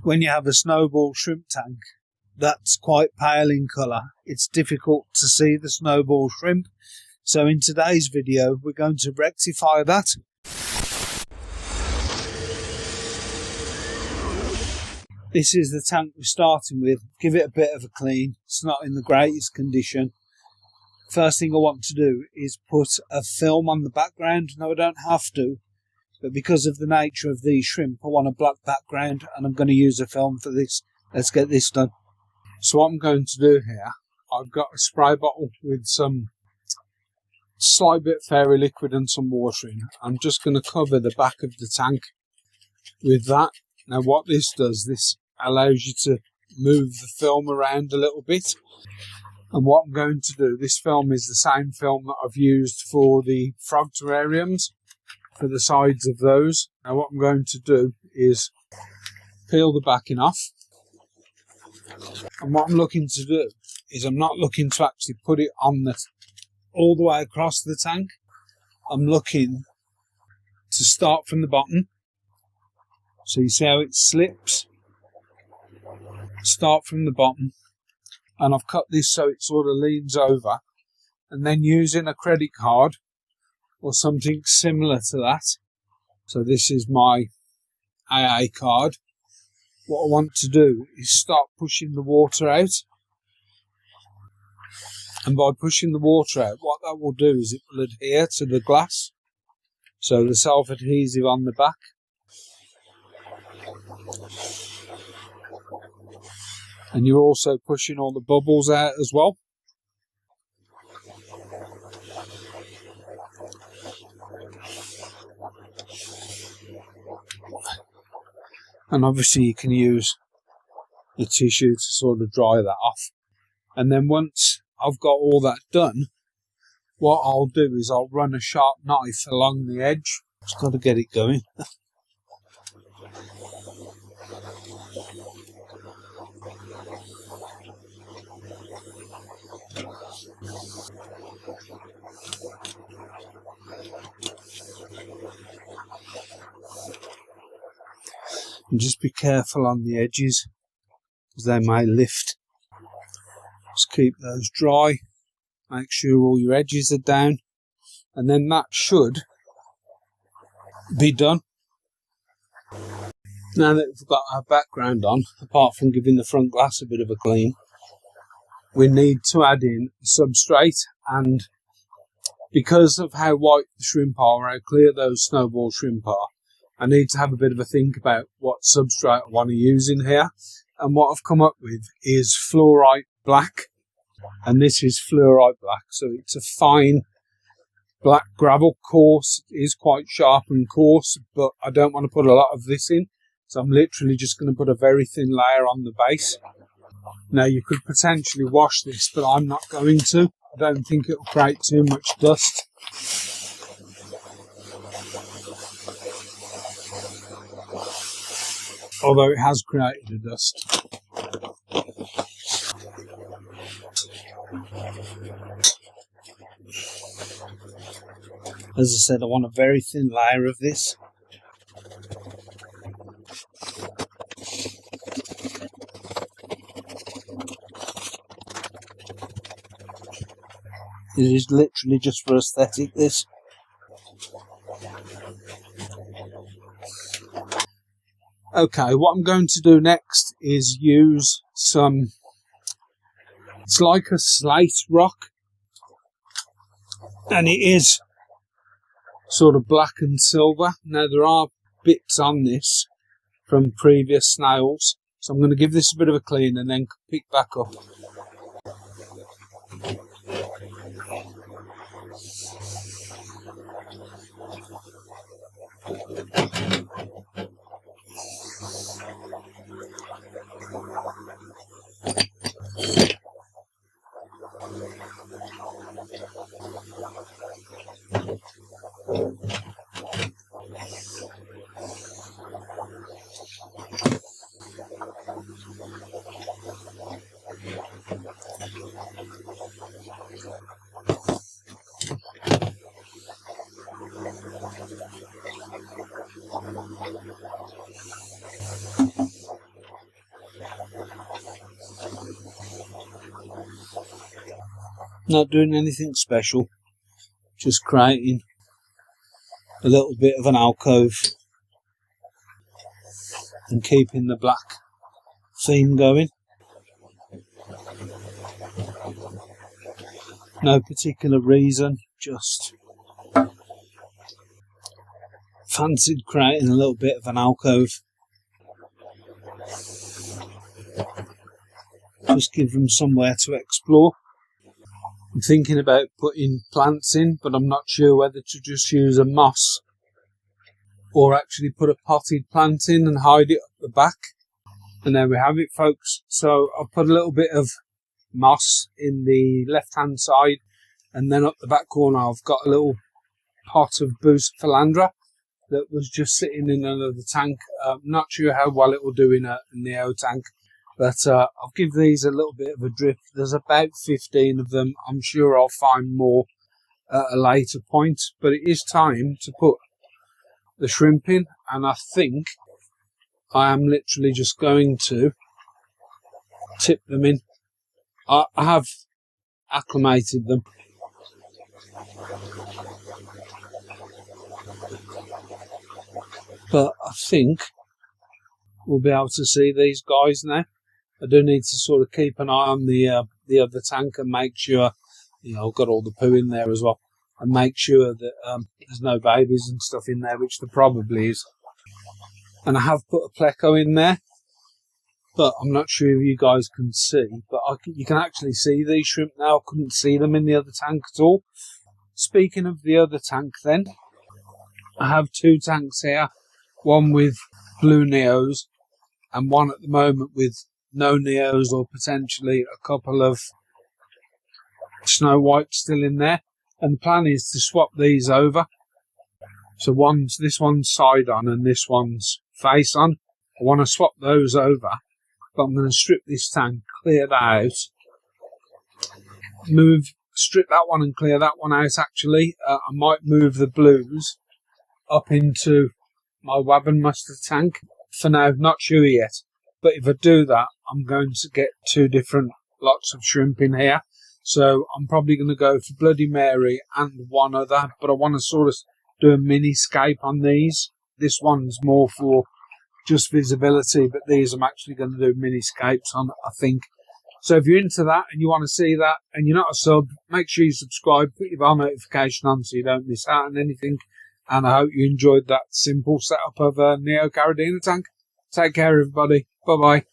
when you have a snowball shrimp tank that's quite pale in colour, it's difficult to see the snowball shrimp. So in today's video, we're going to rectify that. This is the tank we're starting with. Give it a bit of a clean. It's not in the greatest condition. First thing I want to do is put a film on the background. Now I don't have to, but because of the nature of these shrimp, I want a black background and I'm going to use a film for this. Let's get this done. So what I'm going to do here, I've got a spray bottle with some slight bit of fairy liquid and some water in. I'm just going to cover the back of the tank with that. Now what this does, this allows you to move the film around a little bit. And what I'm going to do, this film is the same film that I've used for the frog terrariums, for the sides of those. Now what I'm going to do is peel the backing off. And what I'm looking to do is I'm not looking to actually put it on all the way across the tank. I'm looking to start from the bottom. So you see how it slips? Start from the bottom. And I've cut this so it sort of leans over. And then using a credit card or something similar to that. So this is my AA card. What I want to do is start pushing the water out. And by pushing the water out, what that will do is it will adhere to the glass. So the self-adhesive on the back. And you're also pushing all the bubbles out as well. And obviously you can use the tissue to sort of dry that off. And then once I've got all that done, what I'll do is I'll run a sharp knife along the edge. Just got to get it going. And just be careful on the edges, because they may lift. Just keep those dry. Make sure all your edges are down. And then that should be done. Now that we've got our background on, apart from giving the front glass a bit of a clean, we need to add in substrate. And because of how white the shrimp are, how clear those snowball shrimp are, I need to have a bit of a think about what substrate I want to use in here. And what I've come up with is fluorite black. And this is fluorite black. So it's a fine black gravel, coarse. It is quite sharp and coarse, but I don't want to put a lot of this in. So I'm literally just going to put a very thin layer on the base. Now you could potentially wash this, but I'm not going to. I don't think it will create too much dust. Although it has created a dust. As I said, I want a very thin layer of this. It is literally just for aesthetic, this. Okay, what I'm going to do next is use some, it's like a slate rock, and it is sort of black and silver. Now there are bits on this from previous snails, so I'm going to give this a bit of a clean and then pick back up. Not doing anything special, just creating a little bit of an alcove and keeping the black theme going. No particular reason, just fancied creating a little bit of an alcove. Just give them somewhere to explore. I'm thinking about putting plants in, but I'm not sure whether to just use a moss or actually put a potted plant in and hide it up the back. And there we have it, folks. So I've put a little bit of moss in the left hand side, and then up the back corner I've got a little pot of Boost Philandra that was just sitting in another tank. Not sure how well it will do in a Neo tank, but I'll give these a little bit of a drip. There's about 15 of them. I'm sure I'll find more at a later point, but it is time to put the shrimp in, and I think I am literally just going to tip them in. I have acclimated them. But I think we'll be able to see these guys now. I do need to sort of keep an eye on the other tank and make sure, I've got all the poo in there as well, and make sure that there's no babies and stuff in there, which there probably is. And I have put a pleco in there, but I'm not sure if you guys can see, but you can actually see these shrimp now. I couldn't see them in the other tank at all. Speaking of the other tank then, I have two tanks here, one with blue neos and one at the moment with no neos, or potentially a couple of snow whites still in there. And the plan is to swap these over. So this one's side on and this one's face on. I want to swap those over, but I'm going to strip this tank, clear that out, strip that one and clear that one out actually. I might move the blues up into my Wabenmuster tank. For now, not sure yet, but if I do that, I'm going to get two different lots of shrimp in here. So I'm probably going to go for Bloody Mary and one other, but I want to sort of do a mini scape on these. This one's more for just visibility, but these I'm actually going to do mini scapes on, I think. So if you're into that and you want to see that and you're not a sub, make sure you subscribe, put your bell notification on so you don't miss out on anything. And I hope you enjoyed that simple setup of a neocaridina tank. Take care, everybody. Bye-bye.